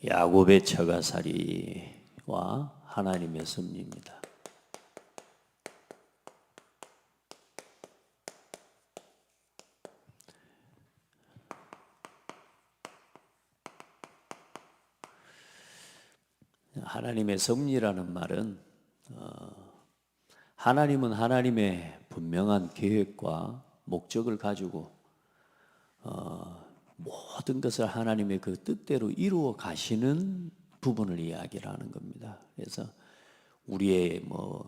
야곱의 처가살이와 하나님의 섭리입니다. 하나님의 섭리라는 말은 하나님은 하나님의 분명한 계획과 목적을 가지고 모든 것을 하나님의 그 뜻대로 이루어 가시는 부분을 이야기를 하는 겁니다. 그래서 우리의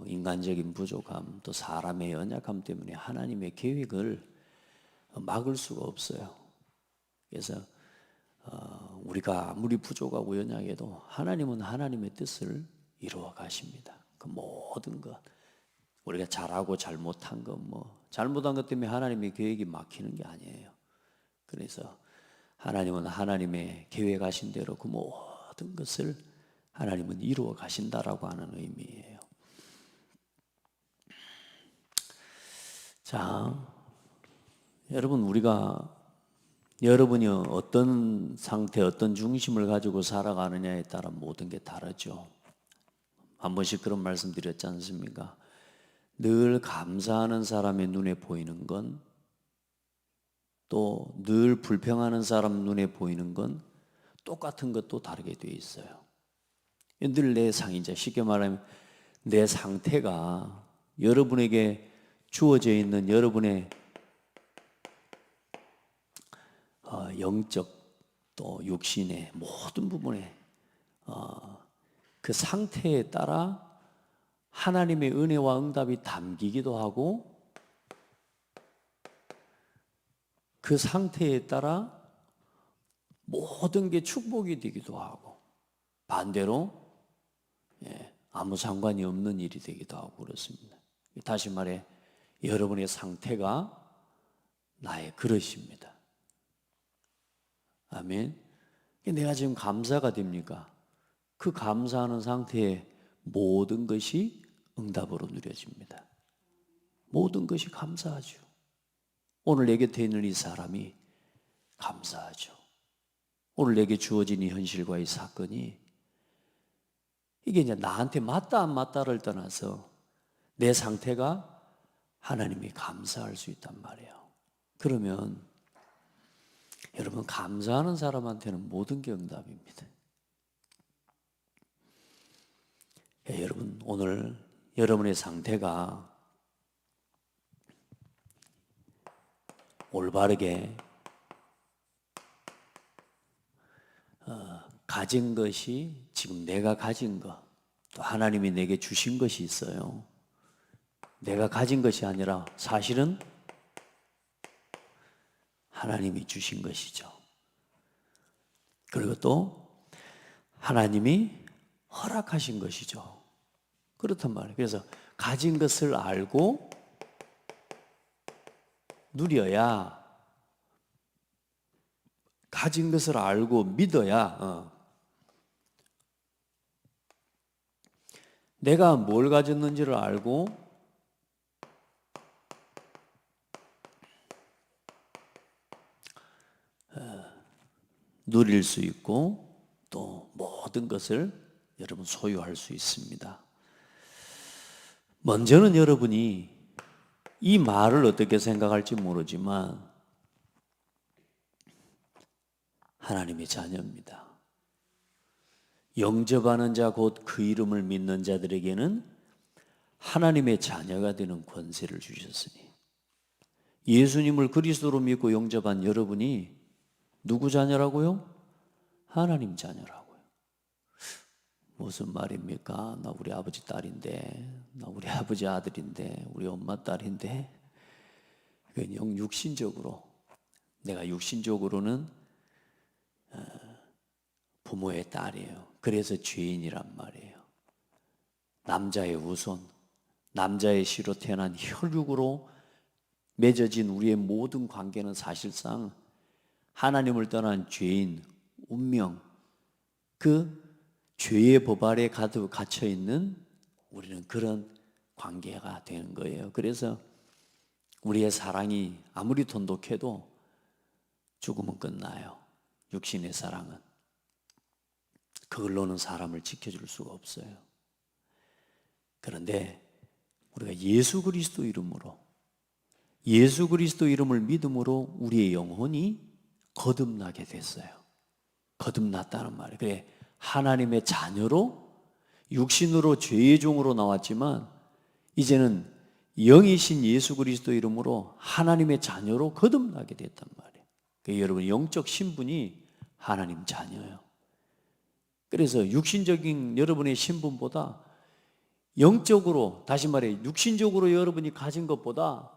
인간적인 부족함 또 사람의 연약함 때문에 하나님의 계획을 막을 수가 없어요. 그래서 우리가 아무리 부족하고 연약해도 하나님은 하나님의 뜻을 이루어 가십니다. 그 모든 것 우리가 잘하고 잘못한 것 잘못한 것 때문에 하나님의 계획이 막히는 게 아니에요. 그래서 하나님은 하나님의 계획하신 대로 그 모든 것을 하나님은 이루어 가신다라고 하는 의미예요. 자, 여러분이 어떤 상태, 어떤 중심을 가지고 살아가느냐에 따라 모든 게 다르죠. 한 번씩 그런 말씀 드렸지 않습니까? 늘 감사하는 사람의 눈에 보이는 건, 또 늘 불평하는 사람 눈에 보이는 건 똑같은 것도 다르게 되어 있어요. 늘 내 상이자 쉽게 말하면 내 상태가 여러분에게 주어져 있는 여러분의 영적 또 육신의 모든 부분에 그 상태에 따라 하나님의 은혜와 응답이 담기기도 하고 그 상태에 따라 모든 게 축복이 되기도 하고 반대로 아무 상관이 없는 일이 되기도 하고 그렇습니다. 다시 말해 여러분의 상태가 나의 그릇입니다. 아멘. 내가 지금 감사가 됩니까? 그 감사하는 상태에 모든 것이 응답으로 누려집니다. 모든 것이 감사하죠. 오늘 내 곁에 있는 이 사람이 감사하죠. 오늘 내게 주어진 이 현실과 이 사건이 이게 이제 나한테 맞다 안 맞다를 떠나서 내 상태가 하나님이 감사할 수 있단 말이에요. 그러면 여러분 감사하는 사람한테는 모든 게 응답입니다. 여러분 오늘 여러분의 상태가 올바르게 가진 것이 지금 내가 가진 것, 또 하나님이 내게 주신 것이 있어요. 내가 가진 것이 아니라 사실은 하나님이 주신 것이죠. 그리고 또 하나님이 허락하신 것이죠. 그렇단 말이에요. 그래서 가진 것을 알고 누려야, 가진 것을 알고 믿어야 내가 뭘 가졌는지를 알고 누릴 수 있고 또 모든 것을 여러분 소유할 수 있습니다. 먼저는 여러분이 이 말을 어떻게 생각할지 모르지만 하나님의 자녀입니다. 영접하는 자 곧 그 이름을 믿는 자들에게는 하나님의 자녀가 되는 권세를 주셨으니 예수님을 그리스도로 믿고 영접한 여러분이 누구 자녀라고요? 하나님 자녀라고요. 무슨 말입니까? 나 우리 아버지 딸인데, 나 우리 아버지 아들인데, 우리 엄마 딸인데. 그건 육신적으로, 내가 육신적으로는 부모의 딸이에요. 그래서 죄인이란 말이에요. 남자의 후손, 남자의 씨로 태어난 혈육으로 맺어진 우리의 모든 관계는 사실상 하나님을 떠난 죄인, 운명, 그 죄의 법 아래 가득 갇혀 있는 우리는 그런 관계가 되는 거예요. 그래서 우리의 사랑이 아무리 돈독해도 죽으면 끝나요. 육신의 사랑은. 그걸로는 사람을 지켜줄 수가 없어요. 그런데 우리가 예수 그리스도 이름으로, 예수 그리스도 이름을 믿음으로 우리의 영혼이 거듭나게 됐어요. 거듭났다는 말이에요. 그래, 하나님의 자녀로, 육신으로 죄의 종으로 나왔지만 이제는 영이신 예수 그리스도 이름으로 하나님의 자녀로 거듭나게 됐단 말이에요. 그러니까 여러분 영적 신분이 하나님 자녀예요. 그래서 육신적인 여러분의 신분보다 영적으로, 다시 말해 육신적으로 여러분이 가진 것보다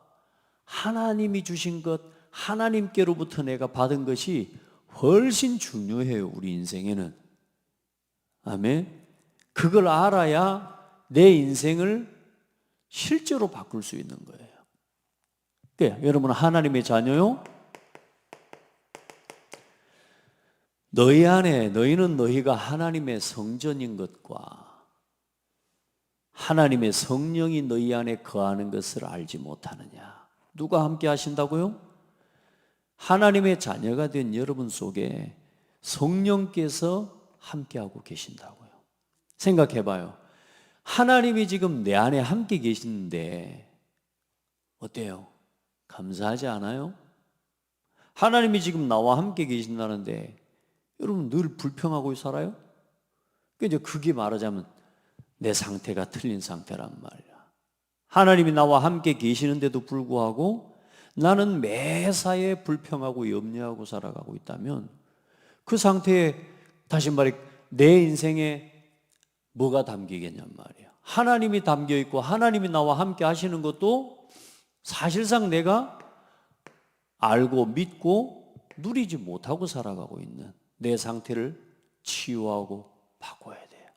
하나님이 주신 것, 하나님께로부터 내가 받은 것이 훨씬 중요해요. 우리 인생에는. 아멘. 그걸 알아야 내 인생을 실제로 바꿀 수 있는 거예요. 네, 여러분 하나님의 자녀요. 너희 안에, 너희는 너희가 하나님의 성전인 것과 하나님의 성령이 너희 안에 거하는 것을 알지 못하느냐. 누가 함께 하신다고요? 하나님의 자녀가 된 여러분 속에 성령께서 함께하고 계신다고요. 생각해봐요. 하나님이 지금 내 안에 함께 계시는데 어때요? 감사하지 않아요? 하나님이 지금 나와 함께 계신다는데 여러분 늘 불평하고 살아요? 이제 그게 말하자면 내 상태가 틀린 상태란 말이야. 하나님이 나와 함께 계시는데도 불구하고 나는 매사에 불평하고 염려하고 살아가고 있다면 그 상태에 다시 말해 내 인생에 뭐가 담기겠냔 말이야. 하나님이 담겨 있고 하나님이 나와 함께 하시는 것도 사실상 내가 알고 믿고 누리지 못하고 살아가고 있는 내 상태를 치유하고 바꿔야 돼요.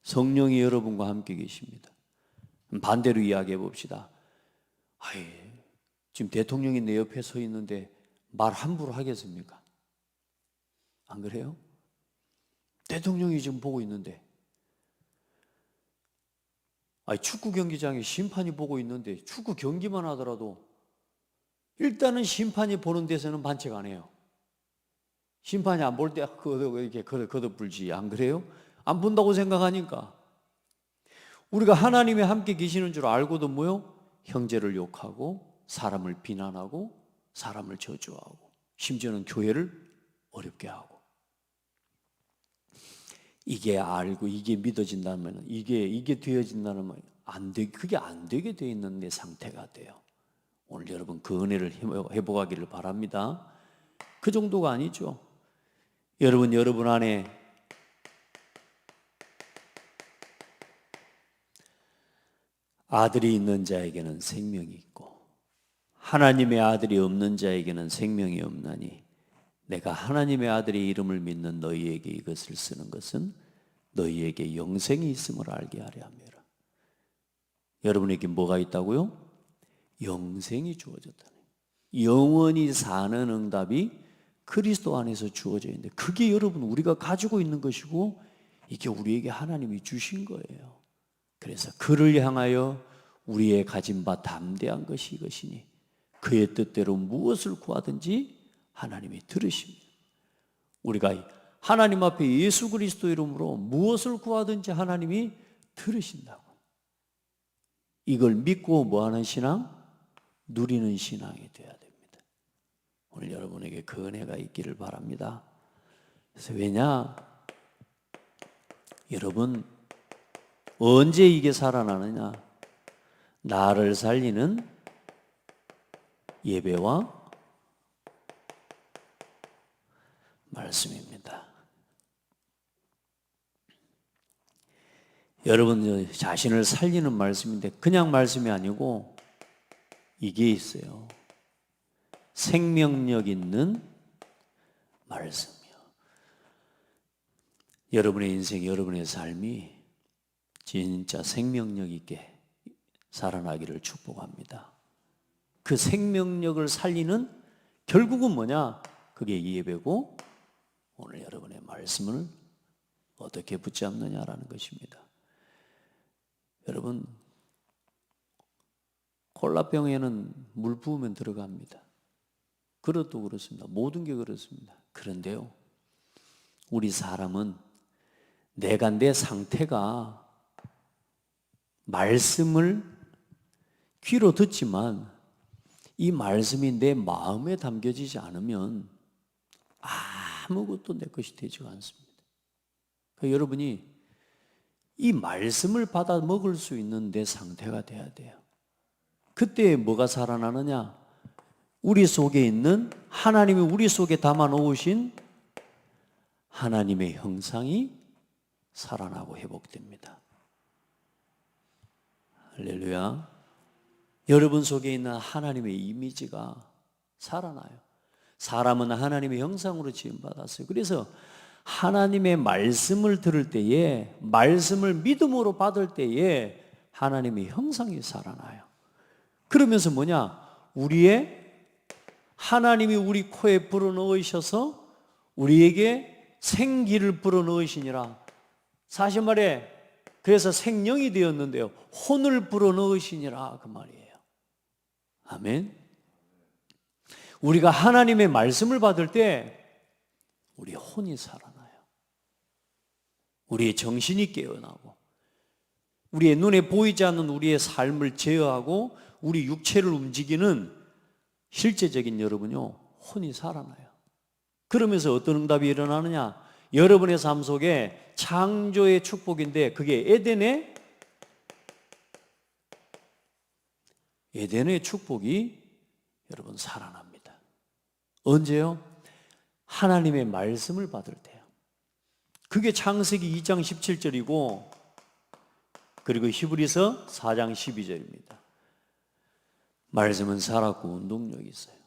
성령이 여러분과 함께 계십니다. 반대로 이야기해 봅시다. 지금 대통령이 내 옆에 서 있는데 말 함부로 하겠습니까? 안 그래요? 대통령이 지금 보고 있는데 축구 경기장에 심판이 보고 있는데 축구 경기만 하더라도 일단은 심판이 보는 데서는 반책 안 해요. 심판이 안 볼 때 이렇게 거듭불지. 안 그래요? 안 본다고 생각하니까 우리가 하나님이 함께 계시는 줄 알고도 뭐요? 형제를 욕하고 사람을 비난하고 사람을 저주하고 심지어는 교회를 어렵게 하고 이게 알고 이게 믿어진다면 이게 되어진다면 그게 안 되게 돼 있는 내 상태가 돼요. 오늘 여러분 그 은혜를 회복하기를 바랍니다. 그 정도가 아니죠. 여러분 안에 아들이 있는 자에게는 생명이 있고 하나님의 아들이 없는 자에게는 생명이 없나니 내가 하나님의 아들의 이름을 믿는 너희에게 이것을 쓰는 것은 너희에게 영생이 있음을 알게 하려 함이라. 여러분에게 뭐가 있다고요? 영생이 주어졌다네. 영원히 사는 응답이 그리스도 안에서 주어져 있는데 그게 여러분 우리가 가지고 있는 것이고 이게 우리에게 하나님이 주신 거예요. 그래서 그를 향하여 우리의 가진 바 담대한 것이 이것이니 그의 뜻대로 무엇을 구하든지 하나님이 들으십니다. 우리가 하나님 앞에 예수 그리스도 이름으로 무엇을 구하든지 하나님이 들으신다고. 이걸 믿고 뭐하는 신앙? 누리는 신앙이 되어야 됩니다. 오늘 여러분에게 그 은혜가 있기를 바랍니다. 그래서 왜냐? 여러분 언제 이게 살아나느냐? 나를 살리는 예배와 말씀입니다. 여러분 자신을 살리는 말씀인데 그냥 말씀이 아니고 이게 있어요. 생명력 있는 말씀이요. 여러분의 인생, 여러분의 삶이 진짜 생명력 있게 살아나기를 축복합니다. 그 생명력을 살리는 결국은 뭐냐? 그게 예배고 오늘 여러분의 말씀을 어떻게 붙잡느냐라는 것입니다. 여러분 콜라병에는 물 부으면 들어갑니다. 그릇도 그렇습니다. 모든 게 그렇습니다. 그런데요 우리 사람은 내가 내 상태가 말씀을 귀로 듣지만 이 말씀이 내 마음에 담겨지지 않으면 아무것도 내 것이 되지 않습니다. 그러니까 여러분이 이 말씀을 받아 먹을 수 있는 내 상태가 돼야 돼요. 그때 뭐가 살아나느냐? 우리 속에 있는 하나님이 우리 속에 담아 놓으신 하나님의 형상이 살아나고 회복됩니다. 할렐루야. 여러분 속에 있는 하나님의 이미지가 살아나요. 사람은 하나님의 형상으로 지음받았어요. 그래서 하나님의 말씀을 들을 때에, 말씀을 믿음으로 받을 때에 하나님의 형상이 살아나요. 그러면서 뭐냐? 하나님이 우리 코에 불어넣으셔서 우리에게 생기를 불어넣으시니라. 사실 말해, 그래서 생명이 되었는데요, 혼을 불어넣으시니라 그 말이에요. 아멘. 우리가 하나님의 말씀을 받을 때 우리 혼이 살아나요. 우리의 정신이 깨어나고 우리의 눈에 보이지 않는 우리의 삶을 제어하고 우리 육체를 움직이는 실제적인 여러분요, 혼이 살아나요. 그러면서 어떤 응답이 일어나느냐? 여러분의 삶 속에 창조의 축복인데 그게 에덴의 축복이 여러분 살아납니다. 언제요? 하나님의 말씀을 받을 때요. 그게 창세기 2장 17절이고 그리고 히브리서 4장 12절입니다. 말씀은 살았고 운동력이 있어요.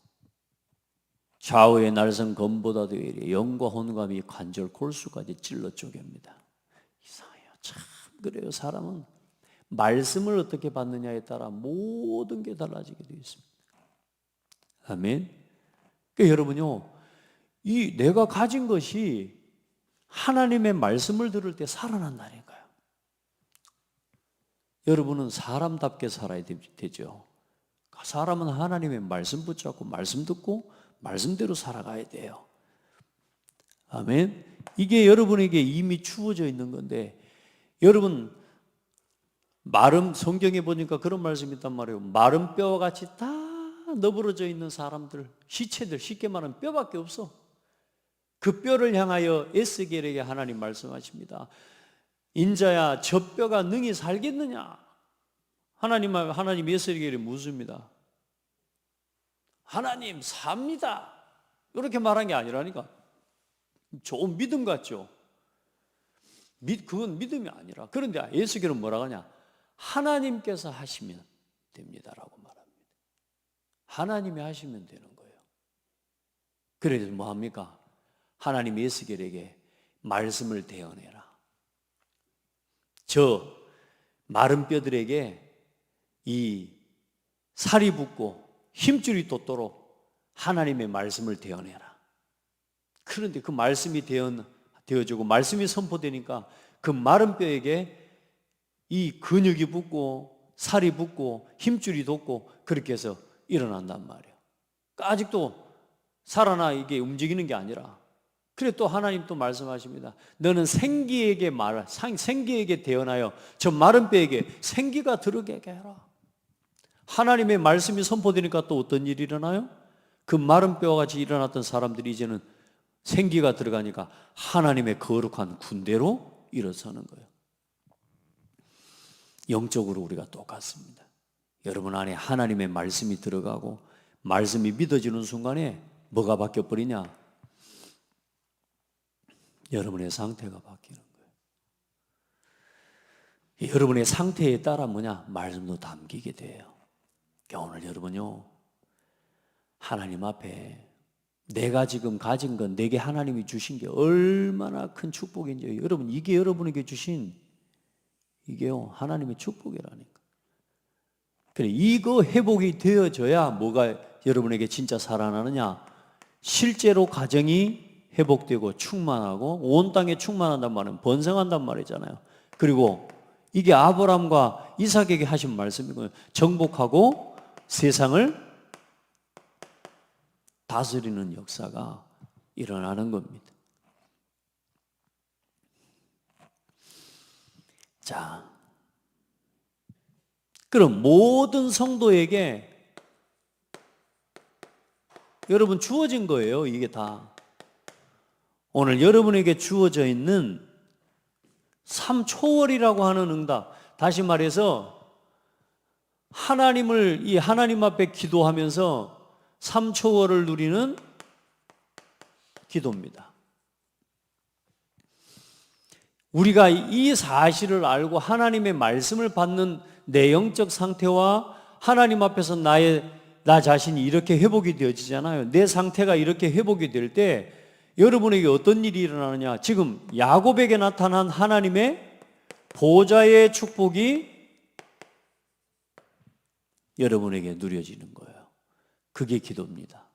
좌우의 날선 검보다도 이래 영과 혼감이 관절 골수까지 찔러 쪼갭니다. 이상해요. 참 그래요. 사람은 말씀을 어떻게 받느냐에 따라 모든 게 달라지게 되어 있습니다. 아멘. 그러니까 여러분요, 이 내가 가진 것이 하나님의 말씀을 들을 때 살아난다니까요. 여러분은 사람답게 살아야 되죠. 사람은 하나님의 말씀 붙잡고 말씀 듣고 말씀대로 살아가야 돼요. 아멘. 이게 여러분에게 이미 주어져 있는 건데, 여러분 성경에 보니까 그런 말씀이 있단 말이에요. 마른 뼈와 같이 다 너부러져 있는 사람들, 시체들, 쉽게 말하면 뼈밖에 없어. 그 뼈를 향하여 에스겔에게 하나님 말씀하십니다. 인자야, 저 뼈가 능히 살겠느냐? 하나님 에스겔이 묻습니다. 하나님 삽니다. 이렇게 말한 게 아니라니까. 좋은 믿음 같죠? 그건 믿음이 아니라. 그런데 에스겔은 뭐라고 하냐? 하나님께서 하시면 됩니다라고 말합니다. 하나님이 하시면 되는 거예요. 그래서 뭐 합니까? 하나님 에스겔에게 말씀을 대언해라. 저 마른 뼈들에게 이 살이 붙고 힘줄이 돋도록 하나님의 말씀을 대언해라. 그런데 그 말씀이 되어지고 말씀이 선포되니까 그 마른 뼈에게 이 근육이 붙고 살이 붙고 힘줄이 돋고 그렇게 해서 일어난단 말이에요. 아직도 살아나 이게 움직이는 게 아니라. 그래 또 하나님 또 말씀하십니다. 너는 생기에게 대언하여 저 마른 뼈에게 생기가 들어게 해라. 하나님의 말씀이 선포되니까 또 어떤 일이 일어나요? 그 마른 뼈와 같이 일어났던 사람들이 이제는 생기가 들어가니까 하나님의 거룩한 군대로 일어서는 거예요. 영적으로 우리가 똑같습니다. 여러분 안에 하나님의 말씀이 들어가고 말씀이 믿어지는 순간에 뭐가 바뀌어버리냐? 여러분의 상태가 바뀌는 거예요. 여러분의 상태에 따라 뭐냐? 말씀도 담기게 돼요. 오늘 여러분요, 하나님 앞에 내가 지금 가진 건 내게 하나님이 주신 게 얼마나 큰 축복인지, 여러분 이게 여러분에게 주신 이게요 하나님의 축복이라니까. 그래, 이거 회복이 되어져야 뭐가 여러분에게 진짜 살아나느냐? 실제로 가정이 회복되고 충만하고 온 땅에 충만한단 말은 번성한단 말이잖아요. 그리고 이게 아브라함과 이삭에게 하신 말씀이고요. 정복하고 세상을 다스리는 역사가 일어나는 겁니다. 자, 그럼 모든 성도에게 여러분 주어진 거예요. 이게 다 오늘 여러분에게 주어져 있는 삼초월이라고 하는 응답. 다시 말해서 이 하나님 앞에 기도하면서 삼초월을 누리는 기도입니다. 우리가 이 사실을 알고 하나님의 말씀을 받는 내영적 상태와 하나님 앞에서 나 자신이 이렇게 회복이 되어지잖아요. 내 상태가 이렇게 회복이 될 때 여러분에게 어떤 일이 일어나느냐? 지금 야곱에게 나타난 하나님의 보좌의 축복이 여러분에게 누려지는 거예요. 그게 기도입니다.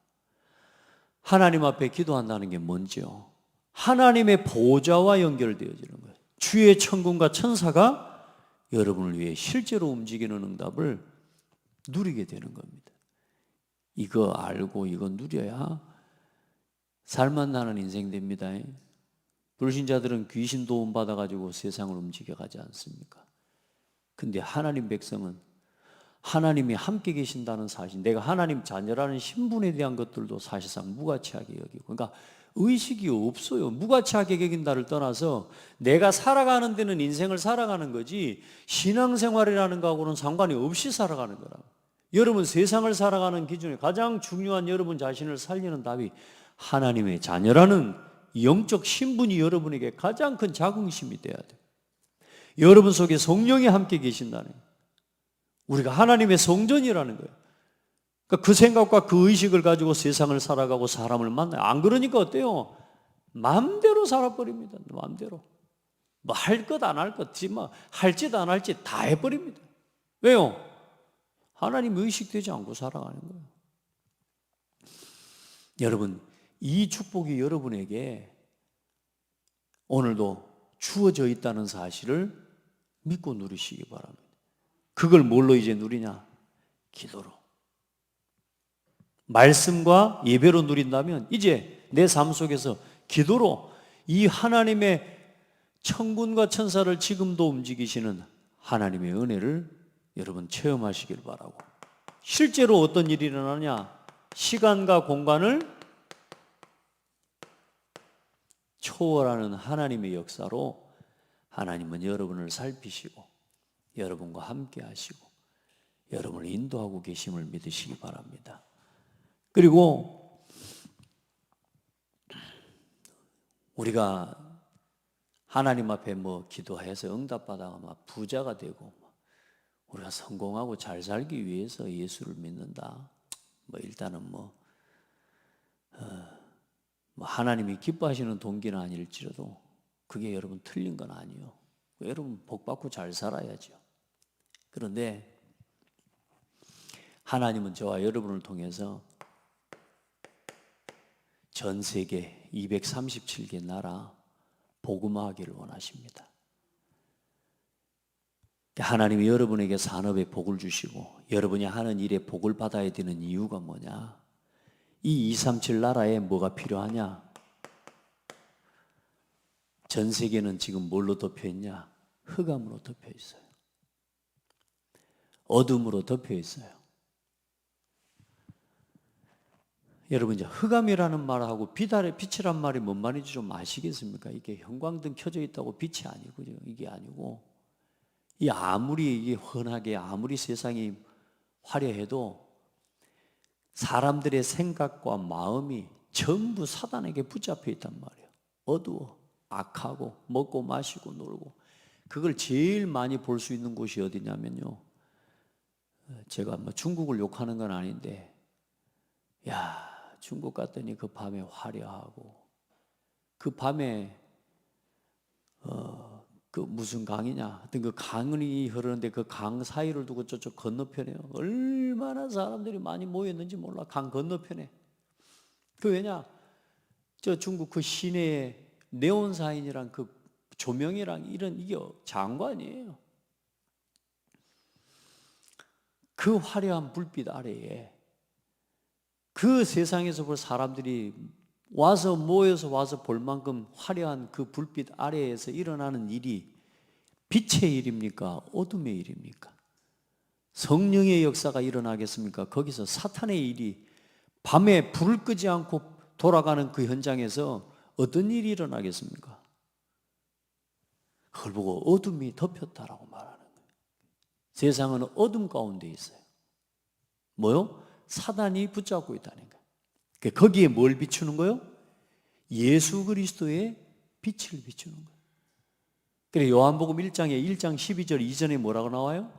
하나님 앞에 기도한다는 게 뭔지요? 하나님의 보좌와 연결되어지는 거예요. 주의 천군과 천사가 여러분을 위해 실제로 움직이는 응답을 누리게 되는 겁니다. 이거 알고 이거 누려야 살만 나는 인생 됩니다. 불신자들은 귀신 도움 받아가지고 세상을 움직여가지 않습니까? 근데 하나님 백성은 하나님이 함께 계신다는 사실, 내가 하나님 자녀라는 신분에 대한 것들도 사실상 무가치하게 여기고, 그러니까 의식이 없어요. 무가치하게 여긴다를 떠나서 내가 살아가는 데는 인생을 살아가는 거지 신앙생활이라는 거하고는 상관이 없이 살아가는 거라고. 여러분 세상을 살아가는 기준에 가장 중요한 여러분 자신을 살리는 답이 하나님의 자녀라는 영적 신분이 여러분에게 가장 큰 자긍심이 돼야 돼요. 여러분 속에 성령이 함께 계신다는 거예요. 우리가 하나님의 성전이라는 거예요. 그러니까 그 생각과 그 의식을 가지고 세상을 살아가고 사람을 만나요. 안 그러니까 어때요? 마음대로 살아버립니다. 마음대로. 뭐 할 것 안 할 것, 할 짓 안 할 짓 다 해버립니다. 왜요? 하나님 의식되지 않고 살아가는 거예요. 여러분, 이 축복이 여러분에게 오늘도 주어져 있다는 사실을 믿고 누리시기 바랍니다. 그걸 뭘로 이제 누리냐? 기도로. 말씀과 예배로 누린다면 이제 내 삶 속에서 기도로 이 하나님의 천군과 천사를 지금도 움직이시는 하나님의 은혜를 여러분 체험하시길 바라고, 실제로 어떤 일이 일어나냐? 시간과 공간을 초월하는 하나님의 역사로 하나님은 여러분을 살피시고 여러분과 함께 하시고 여러분을 인도하고 계심을 믿으시기 바랍니다. 그리고 우리가 하나님 앞에 뭐 기도해서 응답받아가 막 부자가 되고 우리가 성공하고 잘 살기 위해서 예수를 믿는다. 뭐 일단은 하나님이 기뻐하시는 동기는 아닐지라도 그게 여러분 틀린 건 아니에요. 여러분 복 받고 잘 살아야죠. 그런데 하나님은 저와 여러분을 통해서 전 세계 237개 나라 복음화하기를 원하십니다. 하나님이 여러분에게 산업에 복을 주시고 여러분이 하는 일에 복을 받아야 되는 이유가 뭐냐? 이 237 나라에 뭐가 필요하냐? 전 세계는 지금 뭘로 덮여 있냐? 흑암으로 덮여 있어요. 어둠으로 덮여 있어요. 여러분 이제 흑암이라는 말하고 빛이란 말이 뭔 말인지 좀 아시겠습니까? 이게 형광등 켜져 있다고 빛이 아니고 이게 아니고 아무리 이게 흔하게 아무리 세상이 화려해도 사람들의 생각과 마음이 전부 사단에게 붙잡혀 있단 말이에요. 어두워, 악하고 먹고 마시고 놀고. 그걸 제일 많이 볼 수 있는 곳이 어디냐면요, 제가 중국을 욕하는 건 아닌데, 야, 중국 갔더니 그 밤에 화려하고 그 밤에 그 무슨 강이냐? 하여튼 그 강이 흐르는데 그 강 사이를 두고 저쪽 건너편에 얼마나 사람들이 많이 모였는지 몰라. 강 건너편에. 그 왜냐? 저 중국 그 시내에 네온사인이랑 그 조명이랑 이게 장관이에요. 그 화려한 불빛 아래에 그 세상에서 볼 사람들이 모여서 와서 볼 만큼 화려한 그 불빛 아래에서 일어나는 일이 빛의 일입니까? 어둠의 일입니까? 성령의 역사가 일어나겠습니까? 거기서 사탄의 일이 밤에 불을 끄지 않고 돌아가는 그 현장에서 어떤 일이 일어나겠습니까? 그걸 보고 어둠이 덮였다라고 말하는 거예요. 세상은 어둠 가운데 있어요. 뭐요? 사단이 붙잡고 있다는 거예요. 거기에 뭘 비추는 거예요? 예수 그리스도의 빛을 비추는 거예요. 그래 요한복음 1장에 1장 12절 이전에 뭐라고 나와요?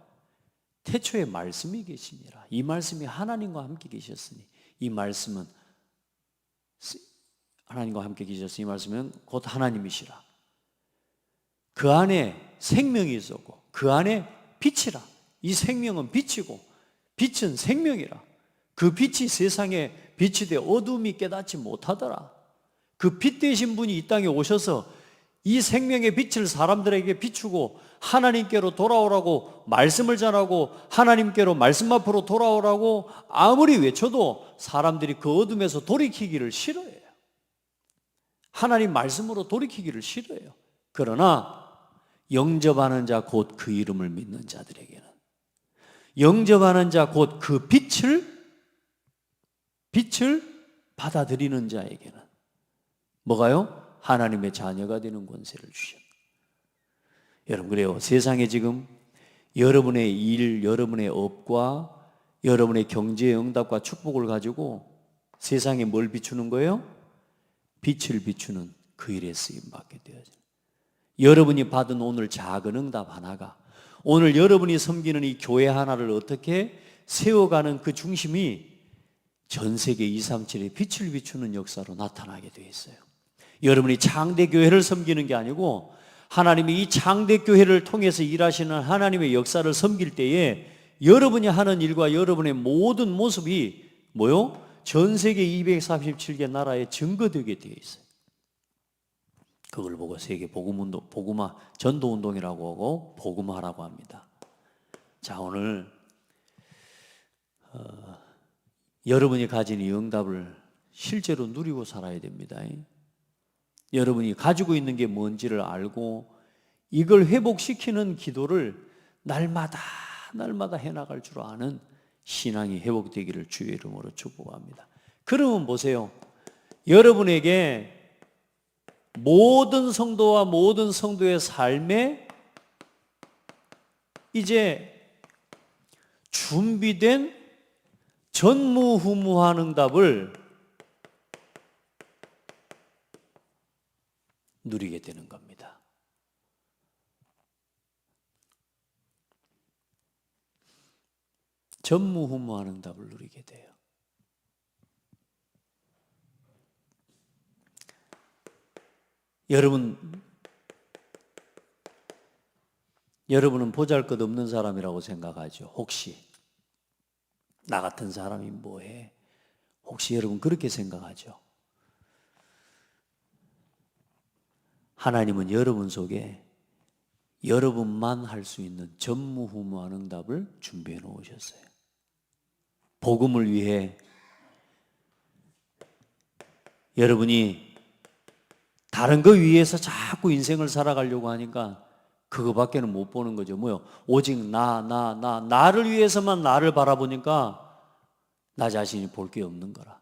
태초에 말씀이 계시니라. 이 말씀이 하나님과 함께 계셨으니 이 말씀은 하나님과 함께 계셨으니 이 말씀은 곧 하나님이시라. 그 안에 생명이 있었고 그 안에 빛이라. 이 생명은 빛이고 빛은 생명이라. 그 빛이 세상에 빛이 되어 어둠이 깨닫지 못하더라. 그 빛 되신 분이 이 땅에 오셔서 이 생명의 빛을 사람들에게 비추고 하나님께로 돌아오라고 말씀을 전하고 하나님께로 말씀 앞으로 돌아오라고 아무리 외쳐도 사람들이 그 어둠에서 돌이키기를 싫어해요. 하나님 말씀으로 돌이키기를 싫어해요. 그러나 영접하는 자 곧 그 이름을 믿는 자들에게는, 영접하는 자 곧 그 빛을 받아들이는 자에게는 뭐가요? 하나님의 자녀가 되는 권세를 주셨다. 여러분, 그래요. 세상에 지금 여러분의 일, 여러분의 업과 여러분의 경제의 응답과 축복을 가지고 세상에 뭘 비추는 거예요? 빛을 비추는 그 일에 쓰임받게 되어져. 여러분이 받은 오늘 작은 응답 하나가, 오늘 여러분이 섬기는 이 교회 하나를 어떻게 세워가는 그 중심이 전 세계 237의 빛을 비추는 역사로 나타나게 되어 있어요. 여러분이 창대교회를 섬기는 게 아니고 하나님이 이 창대교회를 통해서 일하시는 하나님의 역사를 섬길 때에 여러분이 하는 일과 여러분의 모든 모습이 뭐요? 전 세계 237개 나라에 증거되게 되어 있어요. 그걸 보고 세계 복음운동, 복음화 전도운동이라고 하고 복음화라고 합니다. 자, 오늘 여러분이 가진 이 응답을 실제로 누리고 살아야 됩니다. 여러분이 가지고 있는 게 뭔지를 알고 이걸 회복시키는 기도를 날마다 해나갈 줄 아는 신앙이 회복되기를 주의 이름으로 축복합니다. 그러면 보세요. 여러분에게 모든 성도와 모든 성도의 삶에 이제 준비된 전무후무한 응답을 누리게 되는 겁니다. 전무후무한 응답을 누리게 돼요. 여러분은 보잘것없는 사람이라고 생각하죠. 혹시 나 같은 사람이 뭐해? 혹시 여러분 그렇게 생각하죠? 하나님은 여러분 속에 여러분만 할 수 있는 전무후무한 응답을 준비해 놓으셨어요. 복음을 위해 여러분이 다른 거 위해서 자꾸 인생을 살아가려고 하니까 그거밖에는 못 보는 거죠. 뭐요? 오직 나를 위해서만 나를 바라보니까 나 자신이 볼 게 없는 거라.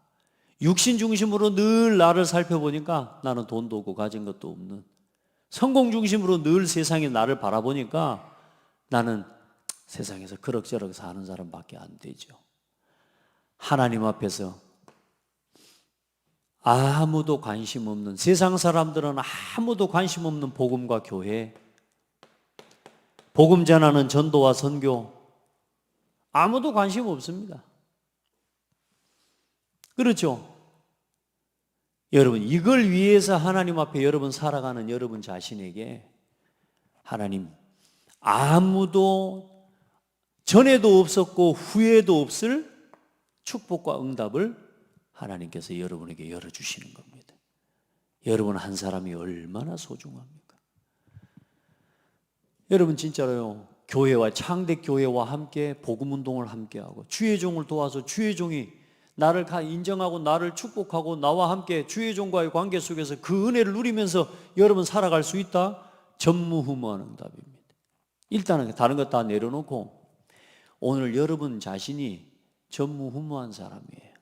육신 중심으로 늘 나를 살펴보니까 나는 돈도 없고 가진 것도 없는, 성공 중심으로 늘 세상에 나를 바라보니까 나는 세상에서 그럭저럭 사는 사람밖에 안 되죠. 하나님 앞에서 아무도 관심 없는, 세상 사람들은 아무도 관심 없는 복음과 교회, 복음 전하는 전도와 선교, 아무도 관심 없습니다. 그렇죠? 여러분, 이걸 위해서 하나님 앞에 여러분 살아가는 여러분 자신에게 하나님 아무도 전에도 없었고 후에도 없을 축복과 응답을 하나님께서 여러분에게 열어주시는 겁니다. 여러분 한 사람이 얼마나 소중합니까? 여러분 진짜로요, 교회와 창대교회와 함께 복음운동을 함께하고 주의 종을 도와서 주의 종이 나를 인정하고 나를 축복하고 나와 함께 주의 종과의 관계 속에서 그 은혜를 누리면서 여러분 살아갈 수 있다? 전무후무한 응답입니다. 일단은 다른 것 다 내려놓고 오늘 여러분 자신이 전무후무한 사람이에요.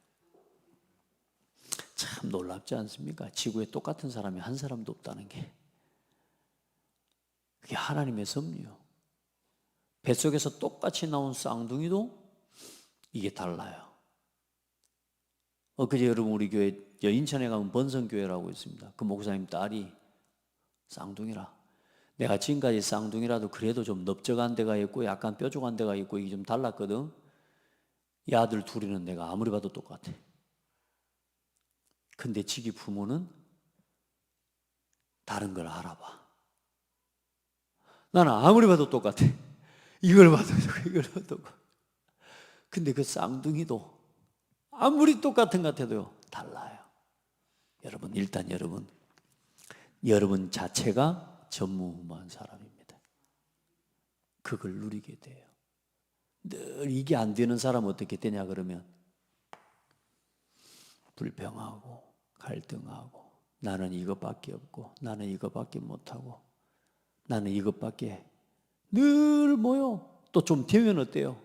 참 놀랍지 않습니까? 지구에 똑같은 사람이 한 사람도 없다는 게. 그게 하나님의 섭리요. 뱃속에서 똑같이 나온 쌍둥이도 이게 달라요. 엊그제 여러분 우리 교회 인천에 가면 번성교회라고 있습니다. 그 목사님 딸이 쌍둥이라. 내가 지금까지 쌍둥이라도 그래도 좀 넓적한 데가 있고 약간 뾰족한 데가 있고 이게 좀 달랐거든. 이 아들 둘이는 내가 아무리 봐도 똑같아. 근데 지기 부모는 다른 걸 알아봐. 나는 아무리 봐도 똑같아. 이걸 봐도 이걸 봐도. 근데 그 쌍둥이도 아무리 똑같은 것 같아도요 달라요. 여러분 일단 여러분 자체가 전무후무한 사람입니다. 그걸 누리게 돼요. 늘 이게 안 되는 사람은 어떻게 되냐 그러면 불평하고 갈등하고 나는 이것밖에 없고 나는 이것밖에 못하고 나는 이것밖에 늘 뭐요? 또 좀 되면 어때요?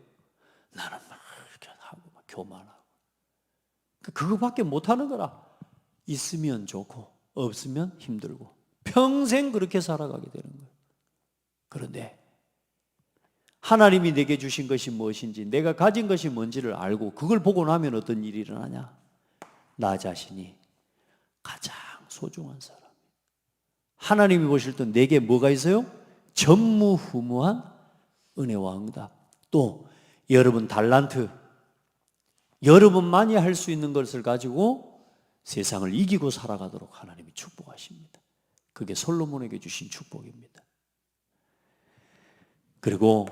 나는 막 이렇게 하고 막 교만하고 그거밖에 못하는 거라. 있으면 좋고 없으면 힘들고 평생 그렇게 살아가게 되는 거예요. 그런데 하나님이 내게 주신 것이 무엇인지 내가 가진 것이 뭔지를 알고 그걸 보고 나면 어떤 일이 일어나냐? 나 자신이 가장 소중한 사람. 하나님이 보실 때 내게 뭐가 있어요? 전무후무한 은혜와 응답. 또 여러분 달란트, 여러분만이 할 수 있는 것을 가지고 세상을 이기고 살아가도록 하나님이 축복하십니다. 그게 솔로몬에게 주신 축복입니다. 그리고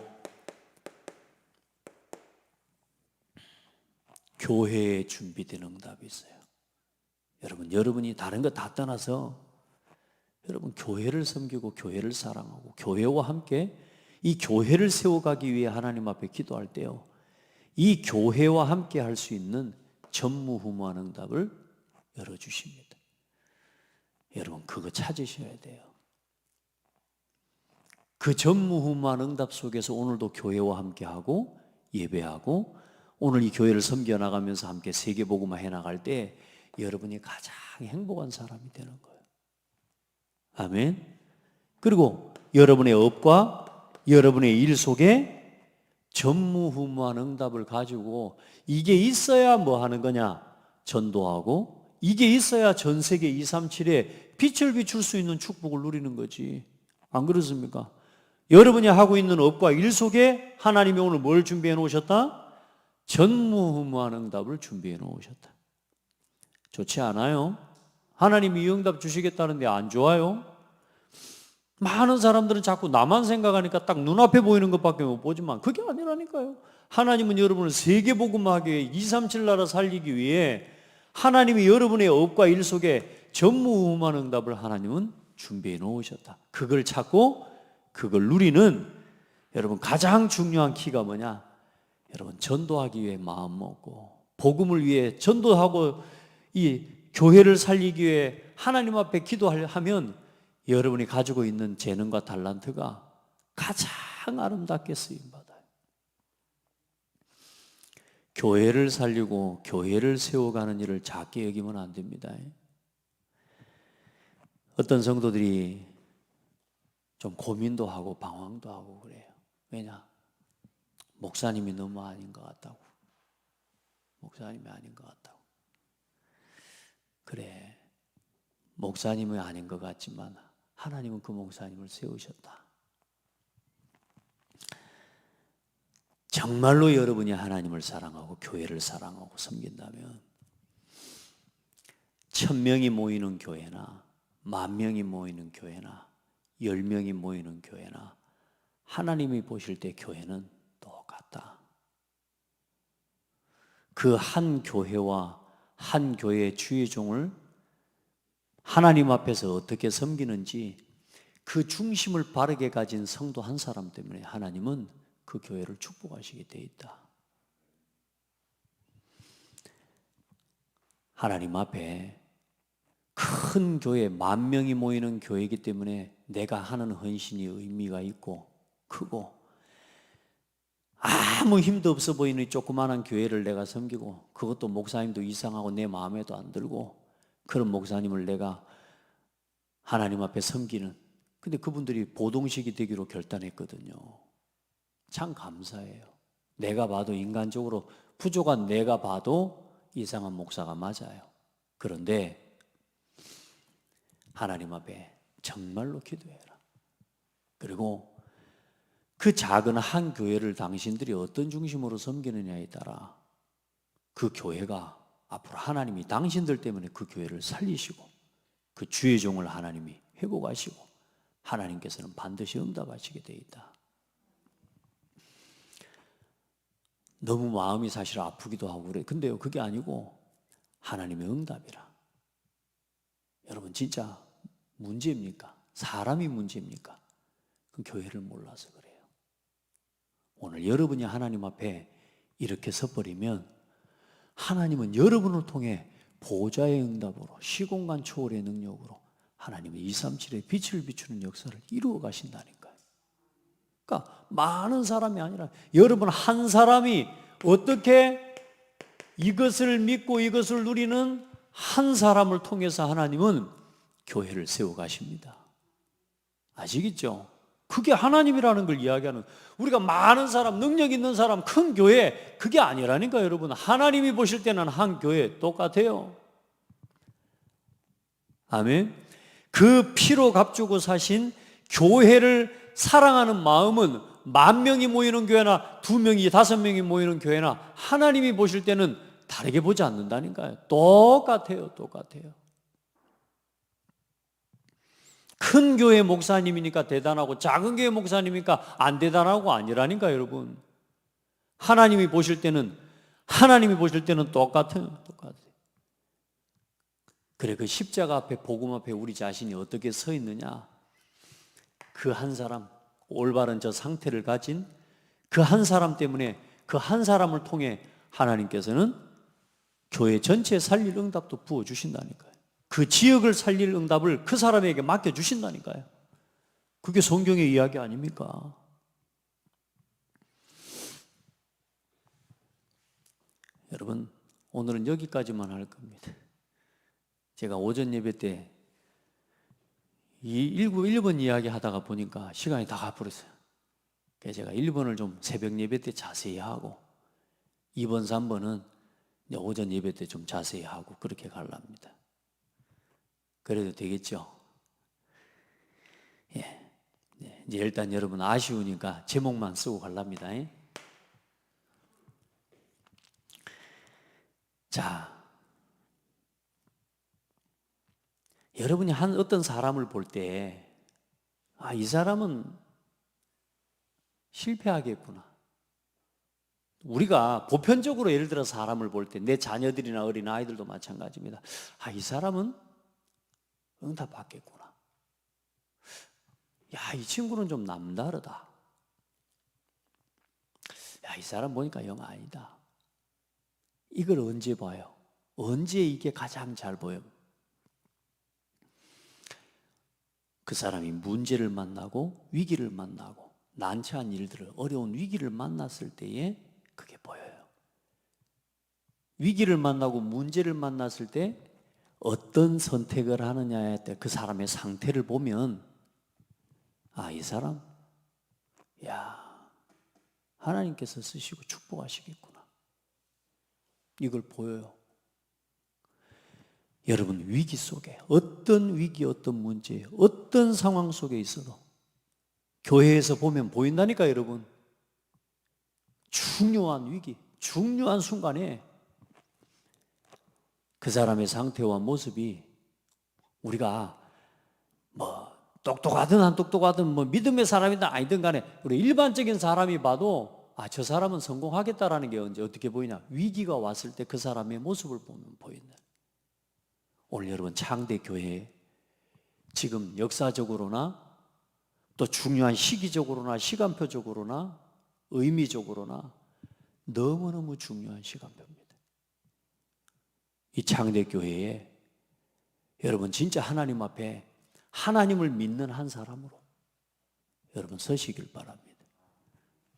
교회에 준비된 응답이 있어요. 여러분이 다른 거 다 떠나서 여러분 교회를 섬기고 교회를 사랑하고 교회와 함께 이 교회를 세워가기 위해 하나님 앞에 기도할 때요, 이 교회와 함께 할 수 있는 전무후무한 응답을 열어주십니다. 여러분 그거 찾으셔야 돼요. 그 전무후무한 응답 속에서 오늘도 교회와 함께하고 예배하고 오늘 이 교회를 섬겨나가면서 함께 세계복음화 해나갈 때 여러분이 가장 행복한 사람이 되는 거예요. 아멘. 그리고 여러분의 업과 여러분의 일 속에 전무후무한 응답을 가지고 이게 있어야 뭐 하는 거냐? 전도하고 이게 있어야 전 세계 237에 빛을 비출 수 있는 축복을 누리는 거지. 안 그렇습니까? 여러분이 하고 있는 업과 일 속에 하나님이 오늘 뭘 준비해 놓으셨다? 전무후무한 응답을 준비해 놓으셨다. 좋지 않아요? 하나님이 이 응답 주시겠다는데 안 좋아요? 많은 사람들은 자꾸 나만 생각하니까 딱 눈앞에 보이는 것밖에 못 보지만 그게 아니라니까요. 하나님은 여러분을 세계복음하기 위해 237 나라 살리기 위해 하나님이 여러분의 업과 일 속에 전무후무한 응답을 하나님은 준비해 놓으셨다. 그걸 찾고 그걸 누리는 여러분 가장 중요한 키가 뭐냐? 여러분 전도하기 위해 마음 먹고 복음을 위해 전도하고 이 교회를 살리기 위해 하나님 앞에 기도하면 여러분이 가지고 있는 재능과 달란트가 가장 아름답게 쓰임받아요. 교회를 살리고 교회를 세워가는 일을 작게 여기면 안 됩니다. 어떤 성도들이 좀 고민도 하고 방황도 하고 그래요. 왜냐? 목사님이 너무 아닌 것 같다고. 목사님이 아닌 것 같다고. 그래, 목사님은 아닌 것 같지만 하나님은 그 목사님을 세우셨다. 정말로 여러분이 하나님을 사랑하고 교회를 사랑하고 섬긴다면 1000명이 모이는 교회나 10,000명이 모이는 교회나 10명이 모이는 교회나 하나님이 보실 때 교회는 똑같다. 그 한 교회와 한 교회의 주의종을 하나님 앞에서 어떻게 섬기는지 그 중심을 바르게 가진 성도 한 사람 때문에 하나님은 그 교회를 축복하시게 돼 있다. 하나님 앞에 큰 교회, 10,000명이 모이는 교회이기 때문에 내가 하는 헌신이 의미가 있고 크고 아무 힘도 없어 보이는 이 조그마한 교회를 내가 섬기고 그것도 목사님도 이상하고 내 마음에도 안 들고 그런 목사님을 내가 하나님 앞에 섬기는, 근데 그분들이 보동식이 되기로 결단했거든요. 참 감사해요. 내가 봐도 인간적으로 부족한 내가 봐도 이상한 목사가 맞아요. 그런데 하나님 앞에 정말로 기도해라. 그리고 그 작은 한 교회를 당신들이 어떤 중심으로 섬기느냐에 따라 그 교회가 앞으로 하나님이 당신들 때문에 그 교회를 살리시고 그 주의 종을 하나님이 회복하시고 하나님께서는 반드시 응답하시게 되어 있다. 너무 마음이 사실 아프기도 하고 그래. 근데요, 그게 아니고 하나님의 응답이라. 여러분 진짜 문제입니까? 사람이 문제입니까? 그 교회를 몰라서 그래요. 오늘 여러분이 하나님 앞에 이렇게 서버리면 하나님은 여러분을 통해 보좌의 응답으로 시공간 초월의 능력으로 하나님은 237의 빛을 비추는 역사를 이루어 가신다니까요. 그러니까 많은 사람이 아니라 여러분 한 사람이 어떻게 이것을 믿고 이것을 누리는 한 사람을 통해서 하나님은 교회를 세워 가십니다. 아시겠죠? 그게 하나님이라는 걸 이야기하는, 우리가 많은 사람, 능력 있는 사람, 큰 교회, 그게 아니라니까 여러분. 하나님이 보실 때는 한 교회 똑같아요. 아멘. 그 피로 값주고 사신 교회를 사랑하는 마음은 10,000명이 모이는 교회나 2명이 5명이 모이는 교회나 하나님이 보실 때는 다르게 보지 않는다니까요. 똑같아요. 똑같아요. 큰 교회 목사님이니까 대단하고 작은 교회 목사님이니까 안 대단하고 아니라니까 여러분. 하나님이 보실 때는 똑같아요. 똑같아요. 그래, 그 십자가 앞에, 복음 앞에 우리 자신이 어떻게 서 있느냐, 그 한 사람, 올바른 저 상태를 가진 그 한 사람 때문에, 그 한 사람을 통해 하나님께서는 교회 전체에 살릴 응답도 부어주신다니까요. 그 지역을 살릴 응답을 그 사람에게 맡겨주신다니까요. 그게 성경의 이야기 아닙니까? 여러분, 오늘은 여기까지만 할 겁니다. 제가 오전 예배 때 이 1번 이야기 하다가 보니까 시간이 다 가버렸어요. 그래서 제가 1번을 좀 새벽 예배 때 자세히 하고 2번, 3번은 오전 예배 때 좀 자세히 하고 그렇게 가려합니다. 그래도 되겠죠? 예. 이제 일단 여러분 아쉬우니까 제목만 쓰고 가랍니다. 자, 여러분이 한 어떤 사람을 볼 때, 아, 이 사람은 실패하겠구나. 우리가 보편적으로 예를 들어 사람을 볼 때, 내 자녀들이나 어린 아이들도 마찬가지입니다. 아, 이 사람은 응답 받겠구나. 야, 이 친구는 좀 남다르다. 야, 이 사람 보니까 영 아니다. 이걸 언제 봐요? 언제 이게 가장 잘 보여요? 그 사람이 문제를 만나고 위기를 만나고 난처한 일들을, 어려운 위기를 만났을 때에 그게 보여요. 위기를 만나고 문제를 만났을 때 어떤 선택을 하느냐에 따라 그 사람의 상태를 보면, 아, 이 사람, 야, 하나님께서 쓰시고 축복하시겠구나. 이걸 보여요. 여러분, 위기 속에, 어떤 위기, 어떤 문제, 어떤 상황 속에 있어도 교회에서 보면 보인다니까 여러분. 중요한 위기, 중요한 순간에 그 사람의 상태와 모습이, 우리가 뭐 똑똑하든 안 똑똑하든 뭐 믿음의 사람이든 아니든 간에 우리 일반적인 사람이 봐도, 아, 저 사람은 성공하겠다라는 게 언제 어떻게 보이냐? 위기가 왔을 때 그 사람의 모습을 보면 보인다. 오늘 여러분 창대 교회 지금 역사적으로나 또 중요한 시기적으로나 시간표적으로나 의미적으로나 너무너무 중요한 시간표입니다. 이 창대 교회에 여러분 진짜 하나님 앞에 하나님을 믿는 한 사람으로 여러분 서시길 바랍니다.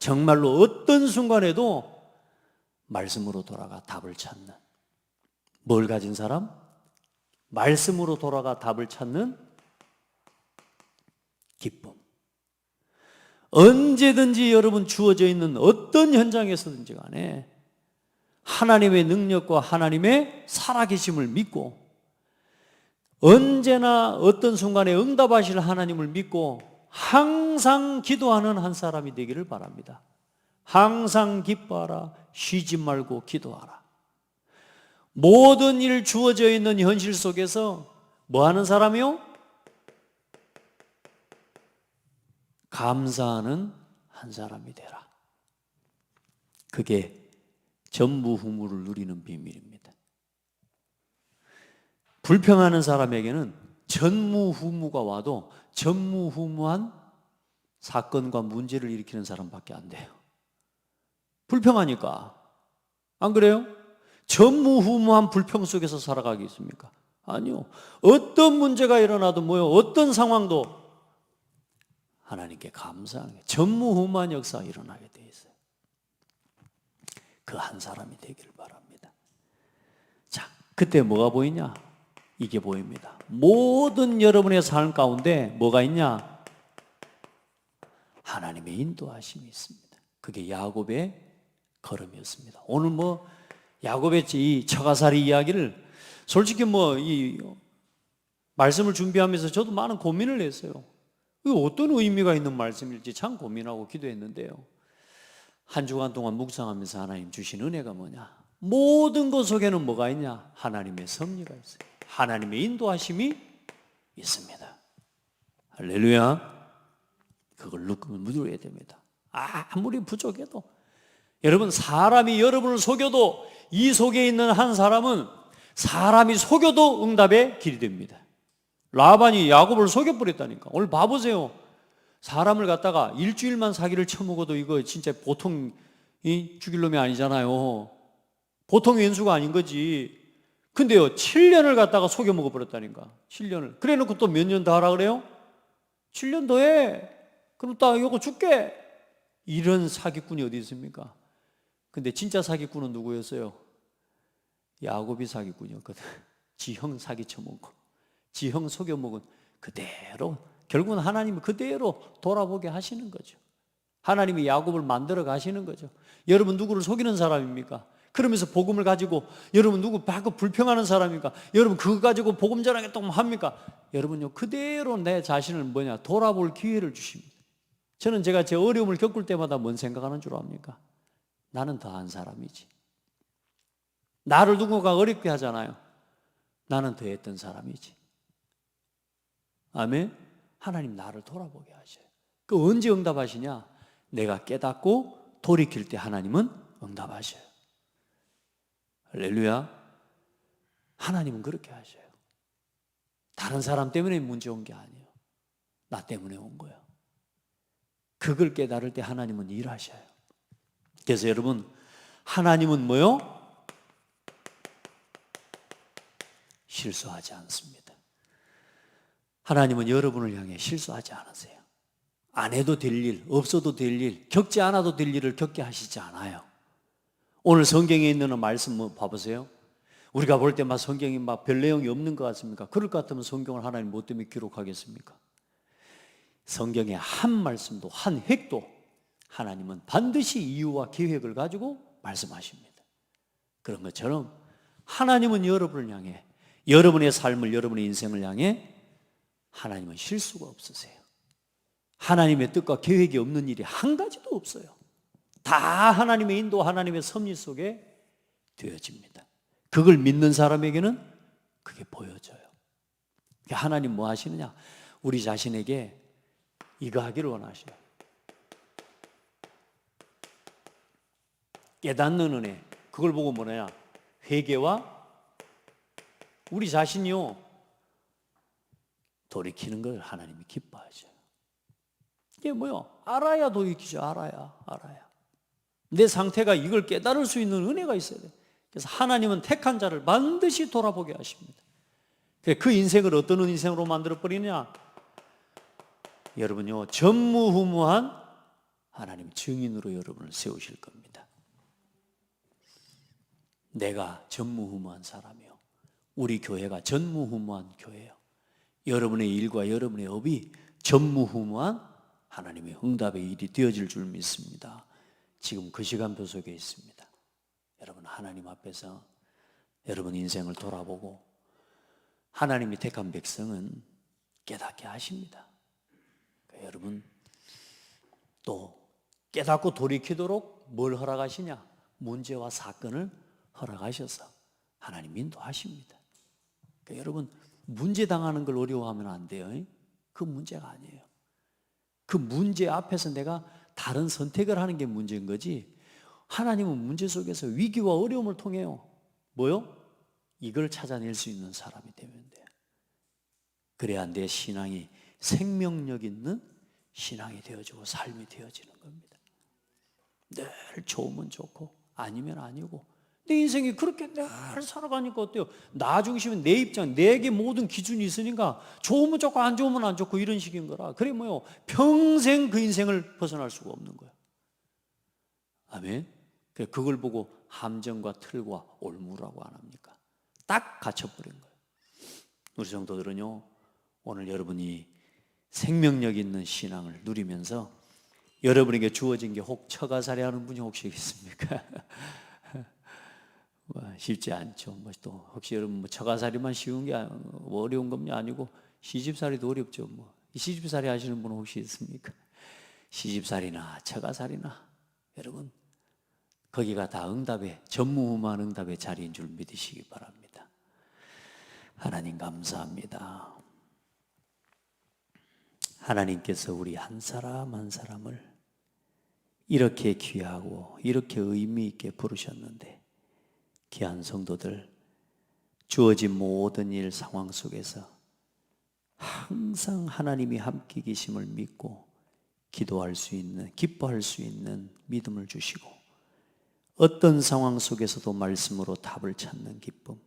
정말로 어떤 순간에도 말씀으로 돌아가 답을 찾는, 뭘 가진 사람? 말씀으로 돌아가 답을 찾는 기쁨. 언제든지 여러분 주어져 있는 어떤 현장에서든지 간에 하나님의 능력과 하나님의 살아계심을 믿고 언제나 어떤 순간에 응답하실 하나님을 믿고 항상 기도하는 한 사람이 되기를 바랍니다. 항상 기뻐하라. 쉬지 말고 기도하라. 모든 일 주어져 있는 현실 속에서 뭐 하는 사람이요? 감사하는 한 사람이 되라. 그게 전무후무를 누리는 비밀입니다. 불평하는 사람에게는 전무후무가 와도 전무후무한 사건과 문제를 일으키는 사람밖에 안 돼요. 불평하니까. 안 그래요? 전무후무한 불평 속에서 살아가겠습니까? 아니요. 어떤 문제가 일어나도 뭐요? 어떤 상황도 하나님께 감사하는 게 전무후무한 역사가 일어나게 돼 있어요. 그 한 사람이 되기를 바랍니다. 자, 그때 뭐가 보이냐? 이게 보입니다. 모든 여러분의 삶 가운데 뭐가 있냐? 하나님의 인도하심이 있습니다. 그게 야곱의 걸음이었습니다. 오늘 뭐 야곱의 이 처가살이 이야기를 솔직히 뭐 이 말씀을 준비하면서 저도 많은 고민을 했어요. 이거 어떤 의미가 있는 말씀일지 참 고민하고 기도했는데요. 한 주간 동안 묵상하면서 하나님 주신 은혜가 뭐냐? 모든 것 속에는 뭐가 있냐? 하나님의 섭리가 있어요. 하나님의 인도하심이 있습니다. 할렐루야. 그걸 누려야 됩니다. 아무리 부족해도 여러분, 사람이 여러분을 속여도 이 속에 있는 한 사람은 사람이 속여도 응답의 길이 됩니다. 라반이 야곱을 속여버렸다니까. 오늘 봐보세요. 사람을 갖다가 일주일만 사기를 쳐먹어도 이거 진짜 보통 죽일 놈이 아니잖아요. 보통 왼수가 아닌 거지. 근데요, 7년을 갖다가 속여먹어버렸다니까. 7년을. 그래 놓고 또 몇 년 더 하라 그래요? 7년 더 해. 그럼 딱 이거 줄게. 이런 사기꾼이 어디 있습니까? 근데 진짜 사기꾼은 누구였어요? 야곱이 사기꾼이었거든. 지 형 사기 쳐먹고 지 형 속여먹은 그대로, 결국은 하나님이 그대로 돌아보게 하시는 거죠. 하나님이 야곱을 만들어 가시는 거죠. 여러분 누구를 속이는 사람입니까? 그러면서 복음을 가지고 여러분 누구 바꾸 불평하는 사람입니까? 여러분 그거 가지고 복음 전하겠다고 합니까? 여러분요, 그대로 내 자신을 뭐냐 돌아볼 기회를 주십니다. 저는 제가 제 어려움을 겪을 때마다 뭔 생각하는 줄 압니까? 나는 더한 사람이지. 나를 누군가 어렵게 하잖아요. 나는 더했던 사람이지. 아멘. 하나님 나를 돌아보게 하셔요. 그 언제 응답하시냐? 내가 깨닫고 돌이킬 때 하나님은 응답하셔요. 할렐루야. 하나님은 그렇게 하셔요. 다른 사람 때문에 문제 온 게 아니에요. 나 때문에 온 거예요. 그걸 깨달을 때 하나님은 일하셔요. 그래서 여러분, 하나님은 뭐요? 실수하지 않습니다. 하나님은 여러분을 향해 실수하지 않으세요. 안 해도 될 일, 없어도 될 일, 겪지 않아도 될 일을 겪게 하시지 않아요. 오늘 성경에 있는 말씀 뭐 봐보세요. 우리가 볼 때 막 성경이 막 별 내용이 없는 것 같습니까? 그럴 것 같으면 성경을 하나님 뭐 때문에 기록하겠습니까? 성경의 한 말씀도 한 획도 하나님은 반드시 이유와 계획을 가지고 말씀하십니다. 그런 것처럼 하나님은 여러분을 향해, 여러분의 삶을, 여러분의 인생을 향해 하나님은 실수가 없으세요. 하나님의 뜻과 계획이 없는 일이 한 가지도 없어요. 다 하나님의 인도, 하나님의 섭리 속에 되어집니다. 그걸 믿는 사람에게는 그게 보여져요. 하나님 뭐 하시느냐? 우리 자신에게 이거 하기를 원하셔요. 깨닫는 은혜. 그걸 보고 뭐냐? 회개와 우리 자신이요 돌이키는 걸 하나님이 기뻐하셔요. 이게 뭐요? 알아야 돌이키죠. 알아야. 내 상태가 이걸 깨달을 수 있는 은혜가 있어야 돼요. 그래서 하나님은 택한 자를 반드시 돌아보게 하십니다. 그 인생을 어떤 인생으로 만들어 버리냐? 여러분요, 전무후무한 하나님 증인으로 여러분을 세우실 겁니다. 내가 전무후무한 사람이요, 우리 교회가 전무후무한 교회요, 여러분의 일과 여러분의 업이 전무후무한 하나님의 응답의 일이 되어질 줄 믿습니다. 지금 그 시간표 속에 있습니다. 여러분 하나님 앞에서 여러분 인생을 돌아보고 하나님이 택한 백성은 깨닫게 하십니다. 그러니까 여러분 또 깨닫고 돌이키도록 뭘 허락하시냐? 문제와 사건을 허락하셔서 하나님 인도하십니다. 그러니까 여러분 문제 당하는 걸 어려워하면 안 돼요. 그 문제가 아니에요. 그 문제 앞에서 내가 다른 선택을 하는 게 문제인 거지, 하나님은 문제 속에서 위기와 어려움을 통해요 뭐요? 이걸 찾아낼 수 있는 사람이 되면 돼요. 그래야 내 신앙이 생명력 있는 신앙이 되어지고 삶이 되어지는 겁니다. 늘 좋으면 좋고 아니면 아니고, 내 인생이 그렇게 늘 살아가니까 어때요? 나 중심은 내 입장, 내게 모든 기준이 있으니까 좋으면 좋고 안 좋으면 안 좋고 이런 식인 거라. 그래 뭐요? 평생 그 인생을 벗어날 수가 없는 거예요. 아멘. 그걸 보고 함정과 틀과 올무라고 안 합니까? 딱 갇혀버린 거예요. 우리 성도들은요, 오늘 여러분이 생명력 있는 신앙을 누리면서 여러분에게 주어진 게 혹 처가살이 하는 분이 혹시 있습니까? 쉽지 않죠. 또 혹시 여러분 처가살이만 쉬운 게 어려운 겁니 아니고 시집살이도 어렵죠. 시집살이 하시는 분 혹시 있습니까? 시집살이나 처가살이나 여러분 거기가 다 응답의 전무후무한 응답의 자리인 줄 믿으시기 바랍니다. 하나님 감사합니다. 하나님께서 우리 한 사람 한 사람을 이렇게 귀하고 이렇게 의미 있게 부르셨는데, 귀한 성도들 주어진 모든 일 상황 속에서 항상 하나님이 함께 계심을 믿고 기도할 수 있는, 기뻐할 수 있는 믿음을 주시고, 어떤 상황 속에서도 말씀으로 답을 찾는 기쁨,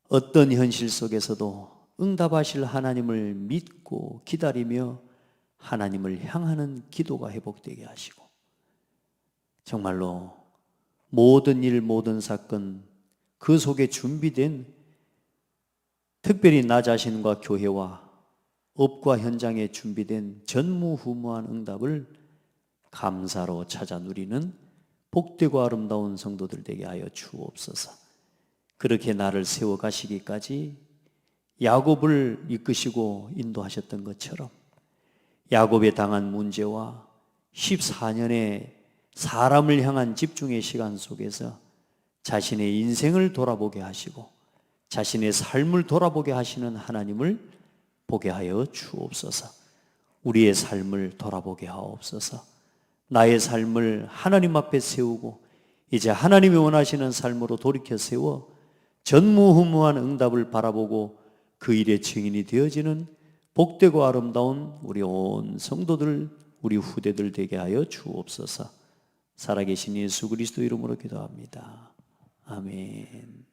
어떤 현실 속에서도 응답하실 하나님을 믿고 기다리며 하나님을 향하는 기도가 회복되게 하시고, 정말로 모든 일 모든 사건 그 속에 준비된, 특별히 나 자신과 교회와 업과 현장에 준비된 전무후무한 응답을 감사로 찾아 누리는 복되고 아름다운 성도들 되게 하여 주옵소서. 그렇게 나를 세워가시기까지 야곱을 이끄시고 인도하셨던 것처럼 야곱에 당한 문제와 14년의 사람을 향한 집중의 시간 속에서 자신의 인생을 돌아보게 하시고 자신의 삶을 돌아보게 하시는 하나님을 보게 하여 주옵소서. 우리의 삶을 돌아보게 하옵소서. 나의 삶을 하나님 앞에 세우고 이제 하나님이 원하시는 삶으로 돌이켜 세워 전무후무한 응답을 바라보고 그 일의 증인이 되어지는 복되고 아름다운 우리 온 성도들, 우리 후대들 되게 하여 주옵소서. 살아계신 예수 그리스도 이름으로 기도합니다. 아멘.